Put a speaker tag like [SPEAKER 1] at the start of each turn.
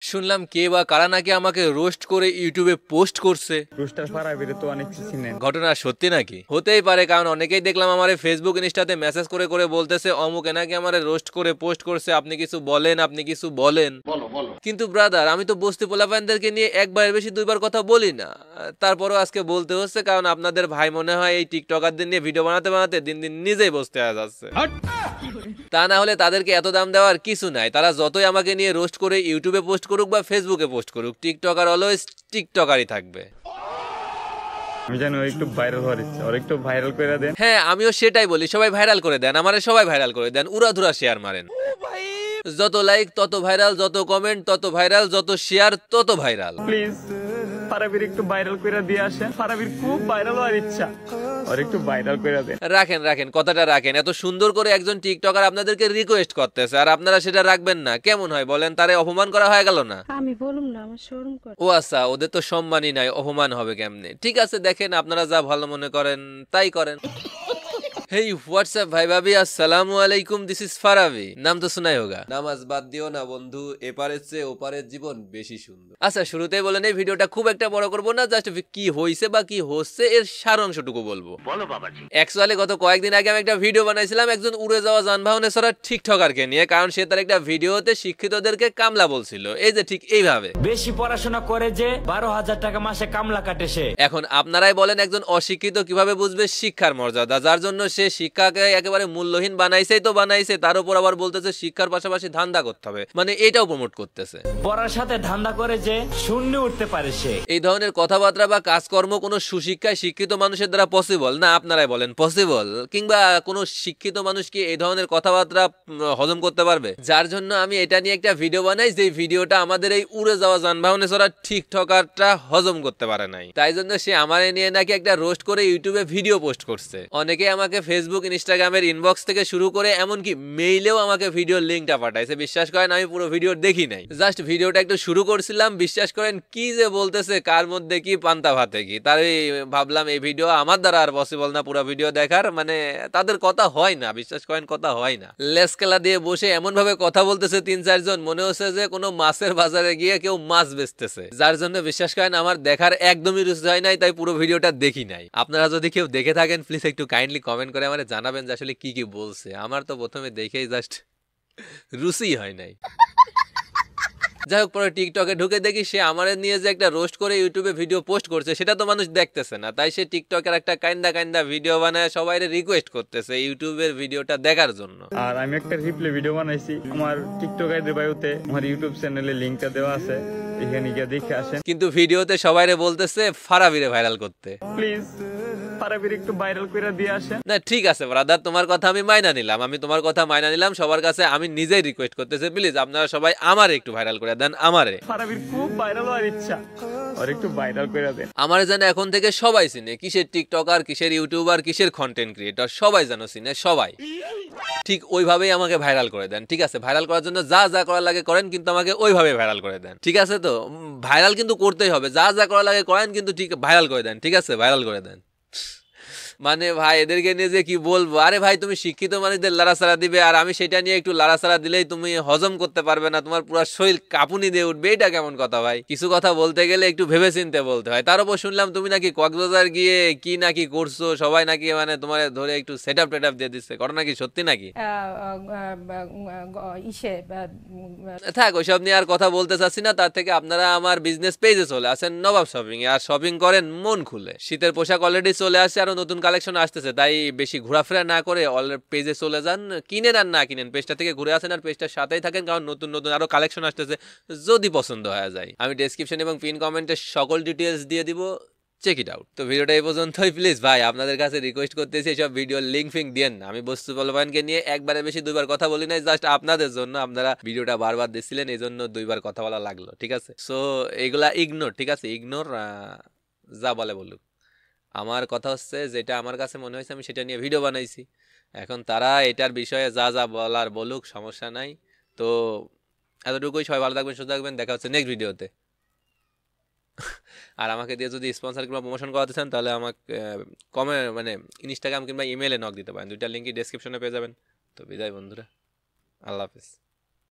[SPEAKER 1] শুনলাম কে বা কারা নাকি আমাকে রোস্ট করে ইউটিউবে পোস্ট করছে।
[SPEAKER 2] রোস্টার ফারাবিরে তো অনেক চিনেন।
[SPEAKER 1] ঘটনা সত্যি নাকি? হতেই পারে, কারণ অনেকেই দেখলাম আমার ফেসবুক ইনস্টাতে মেসেজ করে করে বলতেছে অমুকে নাকি আমার রোস্ট করে পোস্ট করছে, আপনি কিছু বলেন, আপনি কিছু বলেন। কিন্তু ব্রাদার, আমি তো বস্তি পোলাপানদেরকে নিয়ে একবারের বেশি দুইবার কথা বলি না, তারপরও আজকে বলতে হচ্ছে কারণ আপনাদের ভাই মনে হয় এই টিকটকারদের নিয়ে ভিডিও বানাতে বানাতে দিন দিন নিজেই বসতে হয়ে যাচ্ছে। তা না হলে তাদেরকে এত দাম দেওয়ার কিছু নাই, তারা যতই আমাকে নিয়ে রোস্ট করে ইউটিউবে পোস্ট করুক বা ফেসবুকে পোস্ট করুক, টিকটকার অলওয়েজ টিকটকারই থাকবে।
[SPEAKER 2] আমি জানি ও একটু ভাইরাল হওয়ার ইচ্ছা, ওর একটু ভাইরাল করে দেন।
[SPEAKER 1] হ্যাঁ, আমিও সেটাই বলি, সবাই ভাইরাল করে দেন, আমারে সবাই ভাইরাল করে দেন, উড়াধুরা শেয়ার মারেন। যত লাইক তত ভাইরাল, যত কমেন্ট তত ভাইরাল, যত শেয়ার তত ভাইরাল।
[SPEAKER 2] প্লিজ ফারাবির একটু ভাইরাল করে দিয়ে আসেন, ফারাবির খুব ভাইরাল হওয়ার ইচ্ছা, ওর একটু ভাইরাল করে দেন।
[SPEAKER 1] রাখেন রাখেন, কথাটা রাখেন। এত সুন্দর করে একজন টিকটকার আপনাদেরকে রিকোয়েস্ট করতেছে আর আপনারা সেটা রাখবেন না, কেমন হয় বলেন? তারে অপমান করা হয়ে গেল না?
[SPEAKER 3] আমি বলুম না, আমার শরম করে।
[SPEAKER 1] ও আচ্ছা, ওদের তো সম্মানই নাই, অপমান হবে কেমনে? ঠিক আছে, দেখেন আপনারা যা ভালো মনে করেন তাই করেন। হেই হোয়াটসঅ্যাপ ভাই ভাবি, আসসালামু আলাইকুম, দিস ইজ ফারাবি। নাম তো শোনাই হোগা। নামাজ বাদ দিও না বন্ধু, এপারের চেয়ে ওপারের জীবন বেশি সুন্দর। আচ্ছা, শুরুতেই বলেন এই ভিডিওটা খুব একটা বড় করবো না, জাস্ট কি হইছে বা কি হচ্ছে এর সারাংশটুকু বলবো। বলো বাবাজি। অ্যাকচুয়ালি গত কয়েকদিন আগে আমি একটা ভিডিও বানাইছিলাম একজন উড়ে যাওয়া যানবাহনে চড়া টিকটকারকে নিয়ে, কারণ সে তার একটা ভিডিওতে শিক্ষিতদেরকে কামলা বলছিল, এই যে ঠিক এইভাবে।
[SPEAKER 4] বেশি পড়াশোনা করে যে 12,000 টাকা মাসে কামলা কাটে সে।
[SPEAKER 1] এখন আপনারাই বলেন একজন অশিক্ষিত কিভাবে বুঝবে শিক্ষার মর্যাদা, যার জন্য সে শিক্ষাকে একেবারে মূল্যহীন বানাইছেই তো বানাইছে, তার উপর আবার বলতেছে শিক্ষার পাশাপাশি ধান্দা করতে হবে, মানে এটাও প্রমোট করতেছে।
[SPEAKER 4] পড়ার সাথে ধান্দা করে যে শূন্য উঠতে পারে সে।
[SPEAKER 1] এই ধরনের কথাবার্তা বা কাজকর্ম কোনো সুশিক্ষায় শিক্ষিত মানুষের দ্বারা পসিবল না? আপনারাই বলেন পসিবল? কিংবা কোনো শিক্ষিত মানুষ কি এই ধরনের কথাবার্তা হজম করতে পারবে? যার জন্য আমি এটা নিয়ে একটা ভিডিও বানাই, যে ভিডিওটা আমাদের এই উড়ে যাওয়া যানবাহনে চড়া টিকটকারটা হজম করতে পারে নাই, তাই জন্য সে আমার নিয়ে নাকি একটা রোস্ট করে ইউটিউবে ভিডিও পোস্ট করছে। অনেকে আমাকে ফেসবুক ইনস্টাগ্রামের ইনবক্স থেকে শুরু করে এমনকি মেইলেও আমাকে ভিডিওর লিঙ্কটা পাঠাইছে। বিশ্বাস করেন আমি পুরো ভিডিও দেখি নাই, জাস্ট ভিডিওটা একটু শুরু করছিলাম। বিশ্বাস করেন কি যে বলতেছে, কার মধ্যে কি পান্তা ভাতে কি, তাই ভাবলাম এই ভিডিও আমার দ্বারা আর পসিবল না পুরো ভিডিও দেখার, মানে তাদের কথা হয় না, বিশ্বাস করেন কথা হয় না। লেসকেলা দিয়ে বসে এমন ভাবে কথা বলতেছে তিন চারজন, মনে হচ্ছে যে কোনো মাছের বাজারে গিয়ে কেউ মাছ বেচতেছে, যার জন্য বিশ্বাস করেন আমার দেখার একদমই রুচি হয় নাই, তাই পুরো ভিডিওটা দেখি নাই। আপনারা যদি কেউ দেখে থাকেন প্লিজ একটু কাইন্ডলি কমেন্ট করে আমারে জানাবেন যে আসলে কি কি বলছে। আমার তো প্রথমে দেখেই জাস্ট রুচি হয় নাই। যাই হোক, পরে টিকটকে ঢুকে দেখি সে আমার নিয়ে যে একটা রোস্ট করে ইউটিউবে ভিডিও পোস্ট করছে, সেটা তো মানুষ দেখতেছে না, তাই সে টিকটকের একটা কাইন্দা কাইন্দা ভিডিও বানায় সবাই রিকোয়েস্ট করতেছে ইউটিউবের ভিডিওটা দেখার জন্য।
[SPEAKER 2] আর আমি একটা রিপ্লে ভিডিও বানাইছি আমার টিকটক আইডি বায়োতে, আমার ইউটিউব চ্যানেলে লিংকটা দেওয়া আছে, এখানে গিয়ে দেখে আসেন।
[SPEAKER 1] কিন্তু ভিডিওতে সবাইরে বলতেছে ফারাবিরে ভাইরাল করতে।
[SPEAKER 2] প্লিজ ফারাবির একটু ভাইরাল করে দিয়ে আসেন।
[SPEAKER 1] না ঠিক আছে ব্রাদার, তোমার কথা আমি মাইনা নিলাম, আমি তোমার কথা মাইনা নিলাম। সবার কাছে আমি নিজেই রিকোয়েস্ট করতেছি, প্লিজ আপনারা সবাই আমার একটু ভাইরাল করে দেন। আমারে
[SPEAKER 2] ফারাবির খুব ভাইরাল হওয়ার ইচ্ছা, ওর একটু ভাইরাল করে দেন।
[SPEAKER 1] আমার যেন এখন থেকে সবাই চিনে, কিসের টিকটকার, কিসের ইউটিউবার, কিসের কন্টেন্ট ক্রিয়েটর, সবাই যেন চিনে, সবাই। ঠিক ওইভাবেই আমাকে ভাইরাল করে দেন, ঠিক আছে? ভাইরাল করার জন্য যা যা করা লাগে করেন, কিন্তু আমাকে ওইভাবে ভাইরাল করে দেন, ঠিক আছে? তো ভাইরাল কিন্তু করতেই হবে, যা যা করা লাগে করেন, কিন্তু ঠিক ভাইরাল করে দেন, ঠিক আছে? ভাইরাল করে দেন। মানে ভাই এদেরকে নিয়ে যে কি বলবো। আরে ভাই, তুমি শিক্ষিত মানুষদের লাড়াছাড়া দিবে আর আমি সেটা নিয়ে একটু লাড়াছাড়া দিলেই তুমি হজম করতে পারবে না, তোমার পুরো শরীর কাঁপুনি দিয়ে উঠবে, এটা কেমন কথা ভাই? কিছু কথা বলতে গেলে একটু ভেবে চিন্তে বলতে হয়। তার উপর শুনলাম তুমি নাকি কক্সবাজার গিয়ে কি নাকি করছো, সবাই নাকি মানে তোমার ধরে একটু সেটআপ টেটআপ দিয়ে দিচ্ছে, ঘটনা কি সত্যি নাকি? থাক, ওইসব নিয়ে আর কথা বলতে চাচ্ছি না। তার থেকে আপনারা আমার বিজনেস পেজে চলে আসেন, নবাব শপিং এ, আর শপিং করেন মন খুলে। শীতের পোশাক অলরেডি চলে আসছে, আরো নতুন কালেকশন আসতেছে, তাই বেশি ঘোরাফেরা না করে পেজে চলে যান, কিনেন আর না কিনেন পেজটা থেকে ঘুরে আসেন আর পেজটার সাথেই থাকেন, কারণ নতুন নতুন আরো কালেকশন আসতেছে, যদি পছন্দ হয়ে যায়। আমি ডেসক্রিপশন এবং পিন কমেন্টে সকল ডিটেলস দিয়ে দিব, চেক ইট আউট। তো ভিডিওটা এই পর্যন্তই। প্লিজ ভাই আপনাদের কাছে রিকোয়েস্ট করতেছি সব ভিডিও লিঙ্ক ফিঙ্ক দিয়েন না। আমি বস্তু বলবানকে নিয়ে একবারে বেশি দুইবার কথা বলি নাই, জাস্ট আপনাদের জন্য, আপনারা ভিডিওটা বারবার দিচ্ছিলেন এই জন্য দুইবার কথা বলা লাগলো, ঠিক আছে? সো এইগুলা ইগনোর, ঠিক আছে? ইগনোর, যা বলে বলুক। আমার কথা হচ্ছে যেটা আমার কাছে মনে হয়েছে আমি সেটা নিয়ে ভিডিও বানাইছি, এখন তারা এটার বিষয়ে যা যা বলার বলুক, সমস্যা নাই। তো এতটুকুই, সবাই ভালো থাকবেন, সুস্থ থাকবেন, দেখা হচ্ছে নেক্সট ভিডিওতে। আর আমাকে দিয়ে যদি স্পন্সর কিংবা প্রমোশন করাতে চান তাহলে আমাকে মানে ইনস্টাগ্রাম কিংবা ইমেলে নক দিতে পারেন, দুইটা লিঙ্কই ডেসক্রিপশনে পেয়ে যাবেন। তো বিদায় বন্ধুরা, আল্লাহ হাফেজ।